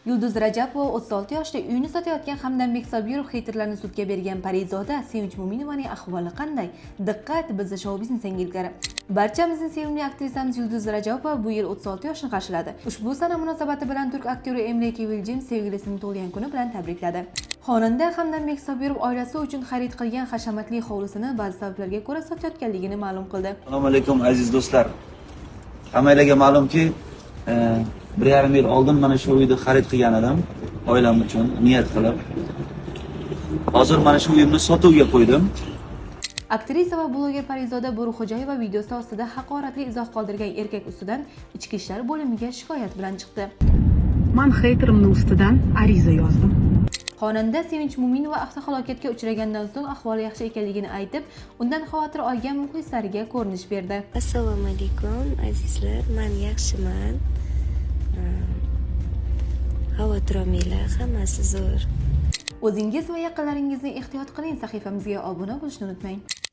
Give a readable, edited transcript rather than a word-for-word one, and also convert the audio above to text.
Yulduz Rajabova 36 yoshda uyini sotayotgan Hamdambek Sobirov xeyterlarni sudga bergan Parizoda Sevinch Mo'minovaning ahvoli qanday? Diqqat, bizni shou-biznes yangilikari. Barchamizning sevimli aktrisamiz Yulduz Rajabova bu yil 36 yoshni qarshiladi. Ushbu sana munosabati bilan turk aktyori Emre Kivilchin sevgilisining tug'ilgan kuni bilan tabrikladi. Xonanda Hamdambek Sobirov oilasi uchun xarid qilgan hashamatli hovlisini ba'zi sabablarga ko'ra sotayotganligini ma'lum qildi. Assalomu alaykum aziz do'stlar. Hammalarga ma'lumki, 1,5 yil oldin mana shu uyni xarid qilgan edim, oilam uchun niyat qilib. Hozir mana shu uyimni sotuvga qo'ydim. Aktrisa va bloger Parizoda Bo'ruxo'jayeva videosi ostida haqoratli izoh qoldirgan erkak ustidan ichki ishlar bo'limiga shikoyat bilan chiqdi. Men xeyterimni ustidan ariza yozdim. Xonanda Sevinch Mo'minova avtohalokatga uchragandan so'ng ahvoli yaxshi ekanligini aytib, undan xavotir olgan muxlislariga ko'rinish berdi. Assalomu alaykum azizlar, men yaxshiman. Xavotir olmanglar, hammasi zo'r. O'zingiz va yaqinlaringizni ehtiyot qiling, sahifamizga obuna bo'lishni unutmang.